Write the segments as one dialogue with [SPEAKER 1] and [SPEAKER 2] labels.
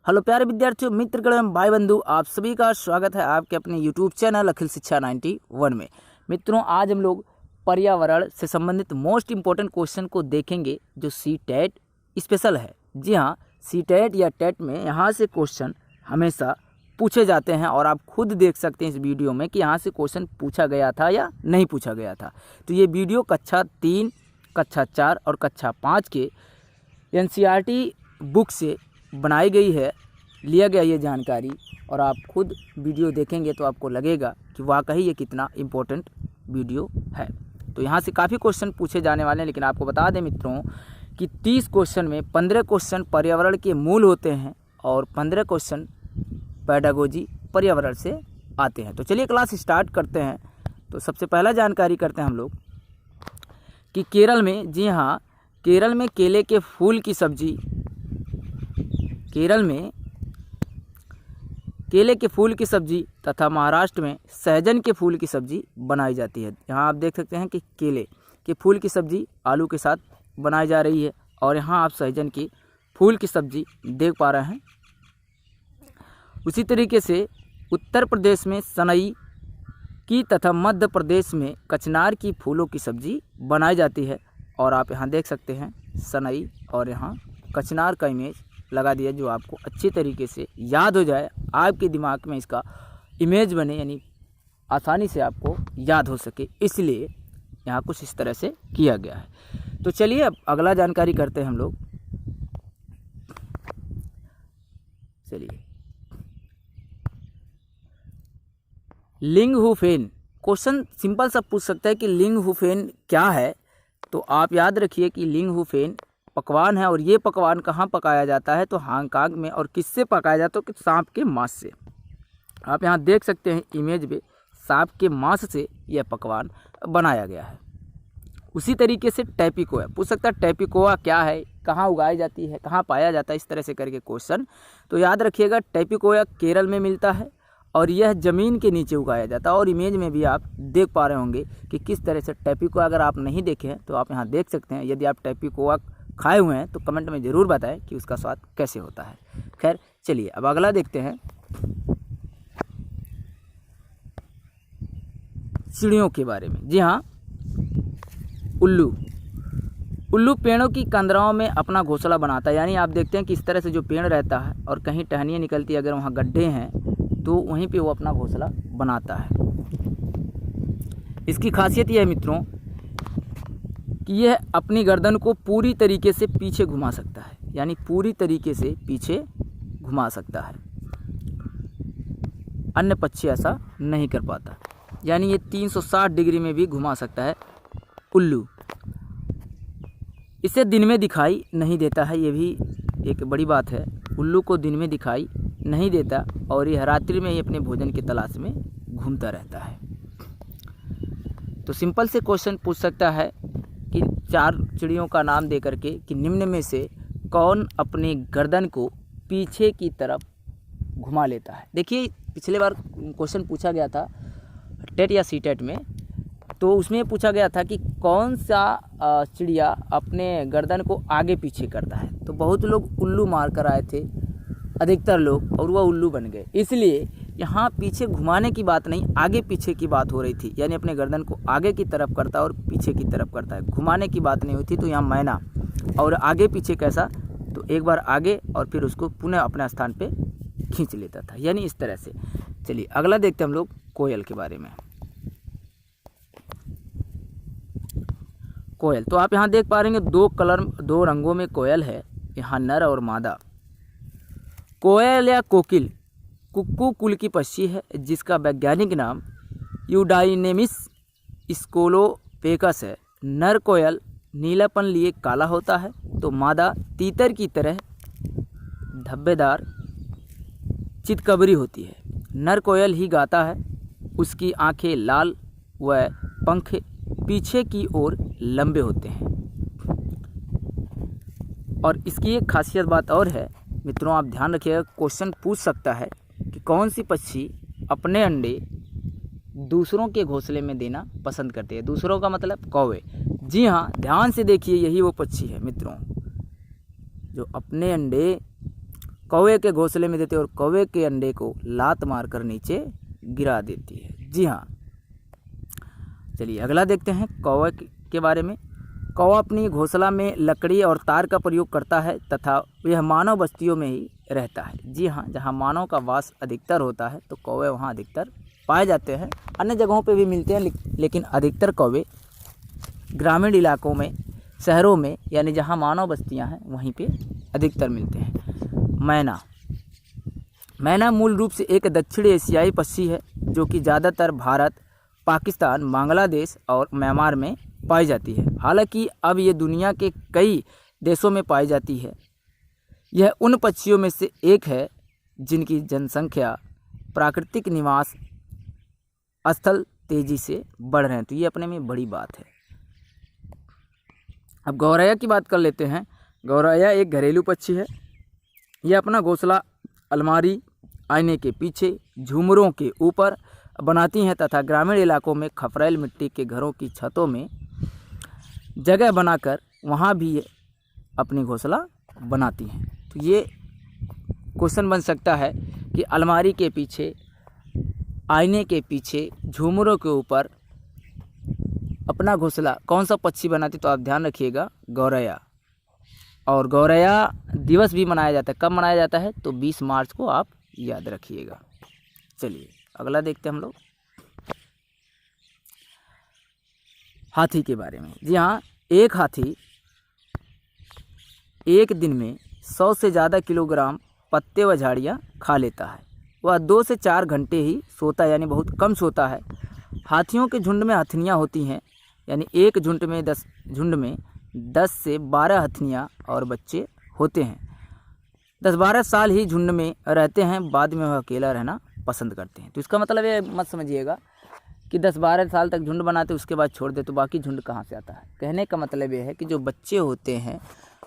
[SPEAKER 1] Hello प्यारे विद्यार्थियों, मित्रगण एवं भाई बंधु, आप सभी का स्वागत है आपके अपने यूट्यूब चैनल अखिल शिक्षा 91 में। मित्रों, आज हम लोग पर्यावरण से संबंधित मोस्ट इम्पोर्टेंट क्वेश्चन को देखेंगे जो सी-टेट स्पेशल है। जी हाँ, सी-टेट या टेट में यहाँ से क्वेश्चन हमेशा पूछे जाते हैं और आप खुद देख सकते हैं इस वीडियो में कि यहाँ से क्वेश्चन पूछा गया था या नहीं पूछा गया था। तो ये वीडियो कक्षा 3, कक्षा 4 और कक्षा 5 के NCERT बुक से बनाई गई है, लिया गया ये जानकारी, और आप खुद वीडियो देखेंगे तो आपको लगेगा कि वाकई ये कितना इम्पोर्टेंट वीडियो है। तो यहाँ से काफ़ी क्वेश्चन पूछे जाने वाले हैं, लेकिन आपको बता दें मित्रों कि 30 क्वेश्चन में 15 क्वेश्चन पर्यावरण के मूल होते हैं और 15 क्वेश्चन पेडागोजी पर्यावरण से आते हैं। तो चलिए क्लास स्टार्ट करते हैं। तो सबसे पहला जानकारी करते हैं हम लोग कि केरल में, जी हाँ, केरल में केले के फूल की सब्जी, केरल में केले के फूल की सब्जी तथा महाराष्ट्र में सहजन के फूल की सब्जी बनाई जाती है। यहाँ आप देख सकते हैं कि केले के फूल की सब्जी आलू के साथ बनाई जा रही है और यहाँ आप सहजन की फूल की सब्जी देख पा रहे हैं। उसी तरीके से उत्तर प्रदेश में सनई की तथा मध्य प्रदेश में कचनार की फूलों की सब्जी बनाई जाती है और आप यहाँ देख सकते हैं सनई और यहाँ कचनार का इमेज लगा दिया, जो आपको अच्छी तरीके से याद हो जाए, आपके दिमाग में इसका इमेज बने, यानी आसानी से आपको याद हो सके, इसलिए यहाँ कुछ इस तरह से किया गया है। तो चलिए अब अगला जानकारी करते हैं हम लोग। चलिए, लिंगहुफेन क्वेश्चन सिंपल सा पूछ सकता है कि लिंगहुफेन क्या है। तो आप याद रखिए कि लिंगहुफेन पकवान है और ये पकवान कहाँ पकाया जाता है, तो हांगकांग में। और किससे पकाया जाता है, तो सांप के मांस से। आप यहाँ देख सकते हैं इमेज में, सांप के मांस से यह पकवान बनाया गया है। उसी तरीके से टैपिकोया पूछ सकता है, टैपिकोया क्या है, कहाँ उगाई जाती है, कहाँ पाया जाता है, इस तरह से करके क्वेश्चन। तो याद रखिएगा टैपिकोया केरल में मिलता है और यह ज़मीन के नीचे उगाया जाता है। और इमेज में भी आप देख पा रहे होंगे कि किस तरह से टैपिकोया, अगर आप नहीं देखे हैं तो आप यहाँ देख सकते हैं। यदि आप टैपिकोया खाए हुए हैं तो कमेंट में ज़रूर बताएं कि उसका स्वाद कैसे होता है। खैर चलिए अब अगला देखते हैं, चिड़ियों के बारे में। जी हाँ, उल्लू पेड़ों की कंदराओं में अपना घोंसला बनाता है। यानी आप देखते हैं कि इस तरह से जो पेड़ रहता है और कहीं टहनियाँ निकलती है, अगर वहाँ गड्ढे हैं तो वहीं पे वो अपना घोंसला बनाता है। इसकी खासियत यह है मित्रों कि यह अपनी गर्दन को पूरी तरीके से पीछे घुमा सकता है, यानी पूरी तरीके से पीछे घुमा सकता है। अन्य पक्षी ऐसा नहीं कर पाता, यानी ये 360 डिग्री में भी घुमा सकता है उल्लू। इसे दिन में दिखाई नहीं देता है, ये भी एक बड़ी बात है। उल्लू को दिन में दिखाई नहीं देता और यह रात्रि में ही अपने भोजन की तलाश में घूमता रहता है। तो सिंपल से क्वेश्चन पूछ सकता है कि 4 चिड़ियों का नाम दे करके कि निम्न में से कौन अपनी गर्दन को पीछे की तरफ घुमा लेता है। देखिए, पिछले बार क्वेश्चन पूछा गया था टेट या सी-टेट में, तो उसमें पूछा गया था कि कौन सा चिड़िया अपने गर्दन को आगे पीछे करता है। तो बहुत लोग उल्लू मार कर आए थे, अधिकतर लोग, और वह उल्लू बन गए। इसलिए यहाँ पीछे घुमाने की बात नहीं, आगे पीछे की बात हो रही थी, यानी अपने गर्दन को आगे की तरफ करता है और पीछे की तरफ करता है, घुमाने की बात नहीं हुई थी। तो यहाँ मैना, और आगे पीछे कैसा, तो एक बार आगे और फिर उसको पुनः अपने स्थान पे खींच लेता था, यानी इस तरह से। चलिए अगला देखते हैं हम लोग कोयल के बारे में। कोयल, तो आप यहाँ देख पा रहे हैं 2 रंगों में कोयल है, यहाँ नर और मादा। कोयल या कोकिल कुक्कू कुल की पक्षी है, जिसका वैज्ञानिक नाम यूडाइनेमिस स्कोलोपेकस है। नर कोयल नीलापन लिए काला होता है, तो मादा तीतर की तरह धब्बेदार चितकबरी होती है। नर कोयल ही गाता है, उसकी आंखें लाल व पंख पीछे की ओर लंबे होते हैं। और इसकी एक खासियत बात और है मित्रों, आप ध्यान रखिएगा, क्वेश्चन पूछ सकता है कि कौन सी पक्षी अपने अंडे दूसरों के घोंसले में देना पसंद करती है। दूसरों का मतलब कौवे। जी हाँ, ध्यान से देखिए, यही वो पक्षी है मित्रों जो अपने अंडे कौवे के घोंसले में देते हैं और कौवे के अंडे को लात मारकर नीचे गिरा देती है। जी हाँ। चलिए अगला देखते हैं कौवे के बारे में। कौवा अपनी घोंसला में लकड़ी और तार का प्रयोग करता है तथा यह मानव बस्तियों में ही रहता है। जी हाँ, जहाँ मानव का वास अधिकतर होता है तो कौवे वहाँ अधिकतर पाए जाते हैं। अन्य जगहों पे भी मिलते हैं, लेकिन अधिकतर कौवे ग्रामीण इलाकों में, शहरों में, यानी जहाँ मानव बस्तियाँ हैं वहीं पे अधिकतर मिलते हैं। मैना मूल रूप से एक दक्षिण एशियाई पक्षी है जो कि ज़्यादातर भारत, पाकिस्तान, बांग्लादेश और म्यांमार में पाई जाती है। हालांकि अब ये दुनिया के कई देशों में पाई जाती है। यह उन पक्षियों में से एक है जिनकी जनसंख्या, प्राकृतिक निवास स्थल तेजी से बढ़ रहे हैं, तो ये अपने में बड़ी बात है। अब गौरैया की बात कर लेते हैं। गौरैया एक घरेलू पक्षी है। यह अपना घोंसला अलमारी, आईने के पीछे, झूमरों के ऊपर बनाती हैं तथा ग्रामीण इलाकों में खपरेल मिट्टी के घरों की छतों में जगह बनाकर वहाँ भी अपनी घोंसला बनाती हैं। तो ये क्वेश्चन बन सकता है कि अलमारी के पीछे, आईने के पीछे, झूमरों के ऊपर अपना घोंसला कौन सा पक्षी बनाती, तो आप ध्यान रखिएगा गौरैया। और गौरैया दिवस भी मनाया जाता है। कब मनाया जाता है, तो 20 मार्च को आप याद रखिएगा। चलिए अगला देखते हैं हम लोग हाथी के बारे में। जी हाँ, एक हाथी एक दिन में 100 से ज़्यादा किलोग्राम पत्ते व झाड़ियाँ खा लेता है। वह 2 से 4 घंटे ही सोता है, यानी बहुत कम सोता है। हाथियों के झुंड में हथनियाँ होती हैं, यानी एक झुंड में 10 से 12 हथनियाँ और बच्चे होते हैं। 10-12 साल ही झुंड में रहते हैं, बाद में वह अकेला रहना पसंद करते हैं। तो इसका मतलब ये मत समझिएगा कि 10-12 साल तक झुंड बनाते उसके बाद छोड़ दे, तो बाकी झुंड कहाँ से आता है। कहने का मतलब ये है कि जो बच्चे होते हैं,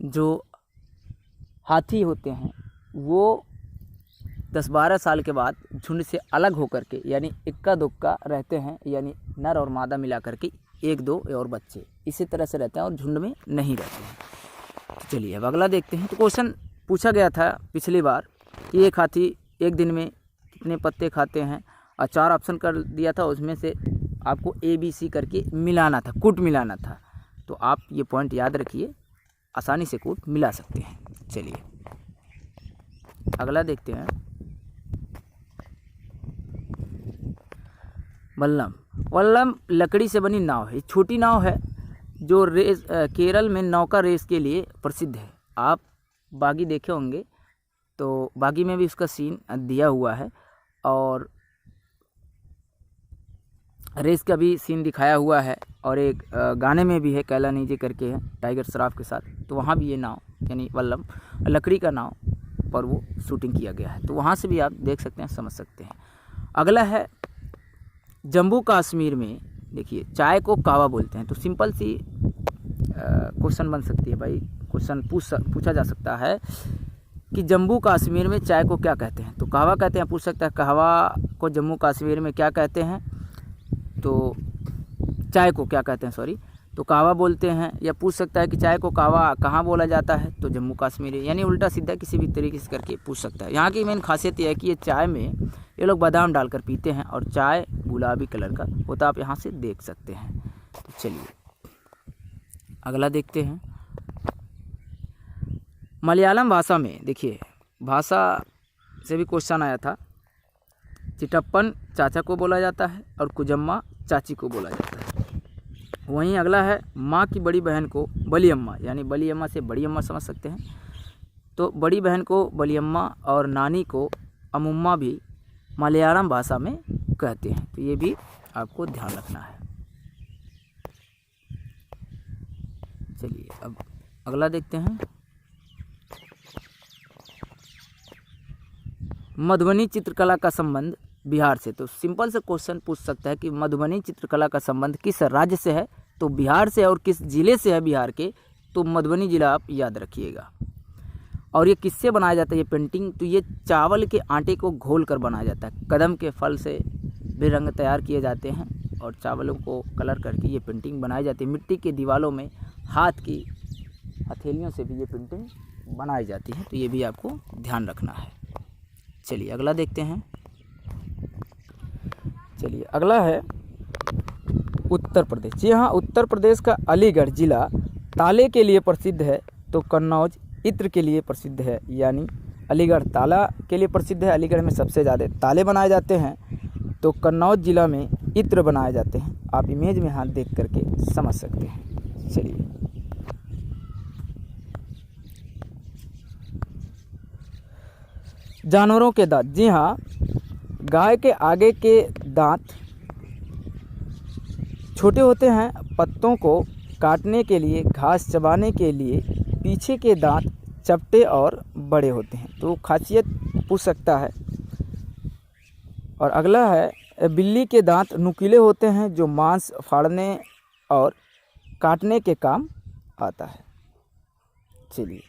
[SPEAKER 1] जो हाथी होते हैं, वो 10-12 साल के बाद झुंड से अलग होकर के, यानी इक्का दुक्का रहते हैं, यानी नर और मादा मिला करके 1-2 और बच्चे इसी तरह से रहते हैं और झुंड में नहीं रहते हैं। तो चलिए अब अगला देखते हैं। तो क्वेश्चन पूछा गया था पिछली बार कि एक हाथी एक दिन में कितने पत्ते खाते हैं, और 4 ऑप्शन कर दिया था, उसमें से आपको ABC करके मिलाना था, कूट मिलाना था। तो आप ये पॉइंट याद रखिए, आसानी से कूट मिला सकते हैं। चलिए अगला देखते हैं। वल्लम लकड़ी से बनी नाव है। छोटी नाव है जो रेस केरल में नौका रेस के लिए प्रसिद्ध है। आप बागी देखे होंगे, तो बागी में भी उसका सीन दिया हुआ है और रेस का भी सीन दिखाया हुआ है, और एक गाने में भी है, कैला नीजे करके है टाइगर श्रॉफ के साथ। तो वहाँ भी ये नाव यानी वल्लम लकड़ी का नाव पर वो शूटिंग किया गया है। तो वहाँ से भी आप देख सकते हैं, समझ सकते हैं। अगला है जम्मू कश्मीर में देखिए चाय को कावा बोलते हैं। तो सिंपल सी क्वेश्चन बन सकती है भाई, क्वेश्चन पूछा जा सकता है कि जम्मू कश्मीर में चाय को क्या कहते हैं, तो कहवा कहते हैं। पूछ सकता है कहवा को जम्मू कश्मीर में क्या कहते हैं, तो चाय को क्या कहते हैं, सॉरी, तो कहवा बोलते हैं। या पूछ सकता है कि चाय को कहवा कहाँ बोला जाता है, तो जम्मू कश्मीर, यानी उल्टा सीधा किसी भी तरीके से करके पूछ सकता है। यहाँ की मेन खासियत यह है कि ये चाय में ये लोग बादाम डालकर पीते हैं और चाय गुलाबी कलर का होता, आप यहाँ से देख सकते हैं। तो चलिए अगला देखते हैं। मलयालम भाषा में देखिए, भाषा से भी क्वेश्चन आया था। चिटप्पन चाचा को बोला जाता है और कुजम्मा चाची को बोला जाता है। वहीं अगला है माँ की बड़ी बहन को बलियम्मा, यानी बलियम्मा से बड़ी अम्मा समझ सकते हैं। तो बड़ी बहन को बलियम्मा और नानी को अमुम्मा भी मलयालम भाषा में कहते हैं। तो ये भी आपको ध्यान रखना है। चलिए अब अगला देखते हैं। मधुबनी चित्रकला का संबंध बिहार से। तो सिंपल से क्वेश्चन पूछ सकता है कि मधुबनी चित्रकला का संबंध किस राज्य से है, तो बिहार से, और किस ज़िले से है बिहार के, तो मधुबनी ज़िला आप याद रखिएगा। और ये किससे बनाया जाता है ये पेंटिंग, तो ये चावल के आटे को घोल कर बनाया जाता है। कदम के फल से भी रंग तैयार किए जाते हैं और चावलों को कलर करके ये पेंटिंग बनाई जाती है। मिट्टी के दीवारों में हाथ की हथेलियों से भी ये पेंटिंग बनाई जाती हैं, तो ये भी आपको ध्यान रखना है। चलिए अगला देखते हैं। चलिए अगला है उत्तर प्रदेश। जी हाँ, उत्तर प्रदेश का अलीगढ़ ज़िला ताले के लिए प्रसिद्ध है, तो कन्नौज इत्र के लिए प्रसिद्ध है। यानी अलीगढ़ ताला के लिए प्रसिद्ध है, अलीगढ़ में सबसे ज़्यादा ताले बनाए जाते हैं, तो कन्नौज ज़िला में इत्र बनाए जाते हैं। आप इमेज में हाथ देख करके समझ सकते हैं। चलिए जानवरों के दांत। जी हाँ, गाय के आगे के दांत छोटे होते हैं, पत्तों को काटने के लिए, घास चबाने के लिए। पीछे के दांत चपटे और बड़े होते हैं, तो खासियत पूछ सकता है। और अगला है बिल्ली के दांत नुकीले होते हैं, जो मांस फाड़ने और काटने के काम आता है। चलिए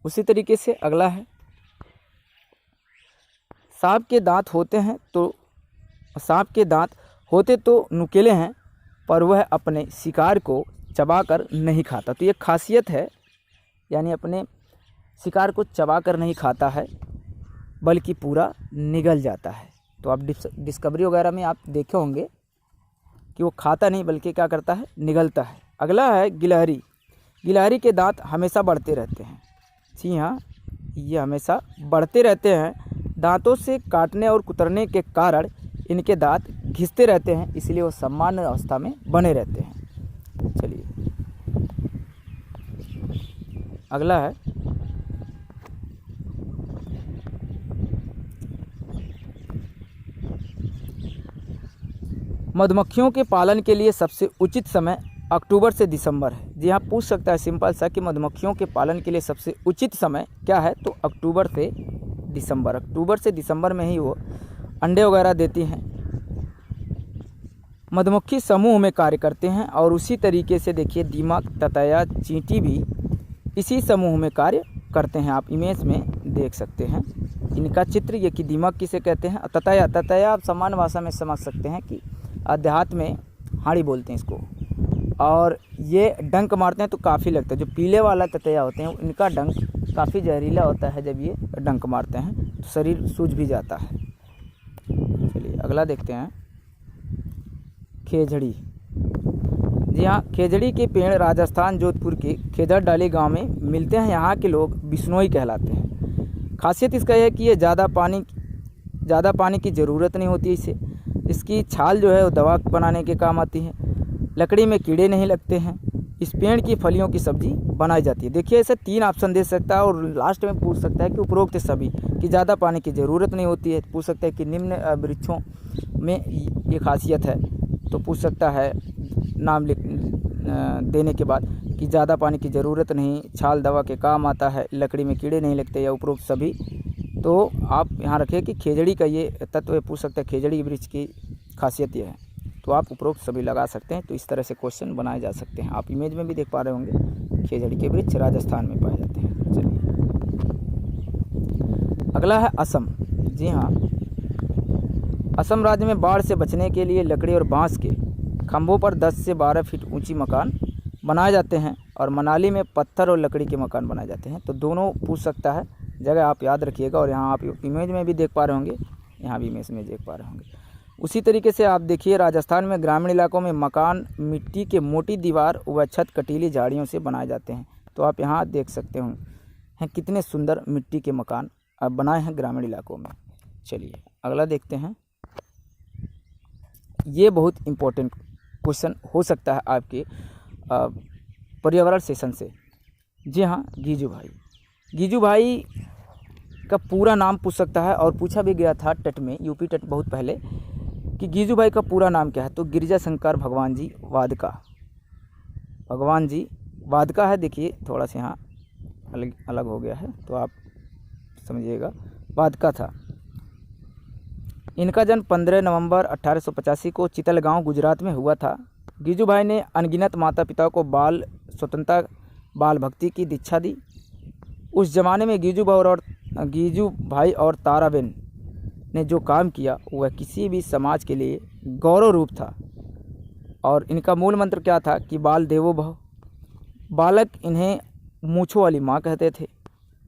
[SPEAKER 1] उसी तरीके से अगला है सांप के दांत होते हैं, तो सांप के दांत होते तो नुकीले हैं, पर वह अपने शिकार को चबाकर नहीं खाता। तो ये खासियत है, यानी अपने शिकार को चबाकर नहीं खाता है, बल्कि पूरा निगल जाता है। तो आप डिस्कवरी वगैरह में आप देखे होंगे कि वो खाता नहीं बल्कि क्या करता है, निगलता है। अगला है गिलहरी। गिलहरी के दांत हमेशा बढ़ते रहते हैं। जी हाँ, ये हमेशा बढ़ते रहते हैं। दांतों से काटने और कुतरने के कारण इनके दांत घिसते रहते हैं, इसलिए वो सामान्य अवस्था में बने रहते हैं। चलिए अगला है मधुमक्खियों के पालन के लिए सबसे उचित समय अक्टूबर से दिसंबर है। जी हाँ, पूछ सकता है सिंपल सा कि मधुमक्खियों के पालन के लिए सबसे उचित समय क्या है, तो अक्टूबर से दिसंबर। अक्टूबर से दिसंबर में ही वो अंडे वगैरह देती हैं। मधुमक्खी समूह में कार्य करते हैं, और उसी तरीके से देखिए दीमक, ततैया, चींटी भी इसी समूह में कार्य करते हैं। आप इमेज में देख सकते हैं इनका चित्र, ये कि दीमक किसे कहते हैं। ततैया आप सामान्य भाषा में समझ सकते हैं कि देहात में हाड़ी बोलते हैं इसको, और ये डंक मारते हैं तो काफ़ी लगता है। जो पीले वाला ततैया होते हैं इनका डंक काफ़ी जहरीला होता है, जब ये डंक मारते हैं तो शरीर सूज भी जाता है। चलिए अगला देखते हैं खेजड़ी। जी हाँ, खेजड़ी के पेड़ राजस्थान जोधपुर के खेजड़डाली गांव में मिलते हैं। यहाँ के लोग बिश्नोई कहलाते हैं। खासियत इसका है कि ये ज़्यादा पानी की ज़रूरत नहीं होती है इसे। इसकी छाल जो है वो दवा बनाने के काम आती है। लकड़ी में कीड़े नहीं लगते हैं। इस पेड़ की फलियों की सब्जी बनाई जाती है। देखिए ऐसे 3 ऑप्शन दे सकता है, और लास्ट में पूछ सकता है कि उपरोक्त सभी कि ज़्यादा पानी की ज़रूरत नहीं होती है। पूछ सकता है कि निम्न वृक्षों में ये खासियत है, तो पूछ सकता है नाम लिख देने के बाद कि ज़्यादा पानी की ज़रूरत नहीं, छाल दवा के काम आता है, लकड़ी में कीड़े नहीं लगते, या उपरोक्त सभी। तो आप यहाँ रखें कि खेजड़ी का ये तत्व है। पूछ सकते हैं खेजड़ी वृक्ष की खासियत ये है, तो आप उपरोक्त सभी लगा सकते हैं। तो इस तरह से क्वेश्चन बनाए जा सकते हैं। आप इमेज में भी देख पा रहे होंगे खेजड़ी के वृक्ष राजस्थान में पाए जाते हैं। चलिए अगला है असम। जी हाँ, असम राज्य में बाढ़ से बचने के लिए लकड़ी और बांस के खंभों पर 10 से 12 फीट ऊंची मकान बनाए जाते हैं, और मनाली में पत्थर और लकड़ी के मकान बनाए जाते हैं। तो दोनों पूछ सकता है, जगह आप याद रखिएगा। और यहाँ आप इमेज में भी देख पा रहे होंगे, यहाँ भी इमेज में देख पा रहे होंगे। उसी तरीके से आप देखिए राजस्थान में ग्रामीण इलाकों में मकान मिट्टी के मोटी दीवार व छत कटीली झाड़ियों से बनाए जाते हैं। तो आप यहाँ देख सकते हैं कितने सुंदर मिट्टी के मकान अब बनाए हैं ग्रामीण इलाकों में। चलिए अगला देखते हैं। ये बहुत इम्पोर्टेंट क्वेश्चन हो सकता है आपके पर्यावरण सेशन से। जी हाँ, गीजू भाई का पूरा नाम पूछ सकता है, और पूछा भी गया था टेट में, यूपी टेट बहुत पहले, कि गीजू भाई का पूरा नाम क्या है। तो गिरिजा शंकर भगवान जी वादका है। देखिए थोड़ा सा यहाँ अलग हो गया है, तो आप समझिएगा, वादका था। इनका जन्म 15 नवंबर 1885 को चितलगांव गुजरात में हुआ था। गीजू भाई ने अनगिनत माता पिता को बाल स्वतंत्रता, बाल भक्ति की दीक्षा दी। उस ज़माने में गीजू भाई और ताराबेन ने जो काम किया वह किसी भी समाज के लिए गौरव रूप था। और इनका मूल मंत्र क्या था कि बाल देवो भव। बालक इन्हें मूँछों वाली माँ कहते थे।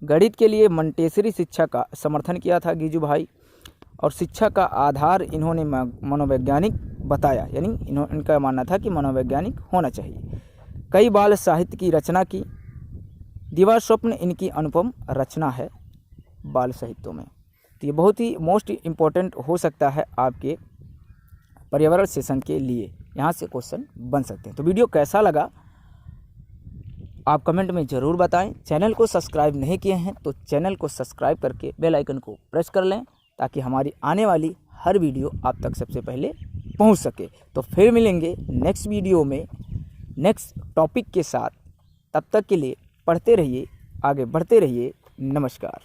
[SPEAKER 1] गणित के लिए मंटेसरी शिक्षा का समर्थन किया था गिजू भाई, और शिक्षा का आधार इन्होंने मनोवैज्ञानिक बताया, यानी इनका मानना था कि मनोवैज्ञानिक होना चाहिए। कई बाल साहित्य की रचना की। दीवार स्वप्न इनकी अनुपम रचना है बाल साहित्यों में। तो ये बहुत ही मोस्ट इम्पोर्टेंट हो सकता है आपके पर्यावरण सेशन के लिए, यहाँ से क्वेश्चन बन सकते हैं। तो वीडियो कैसा लगा आप कमेंट में ज़रूर बताएं। चैनल को सब्सक्राइब नहीं किए हैं तो चैनल को सब्सक्राइब करके बेल आइकन को प्रेस कर लें, ताकि हमारी आने वाली हर वीडियो आप तक सबसे पहले पहुंच सके। तो फिर मिलेंगे नेक्स्ट वीडियो में नेक्स्ट टॉपिक के साथ। तब तक के लिए पढ़ते रहिए, आगे बढ़ते रहिए। नमस्कार।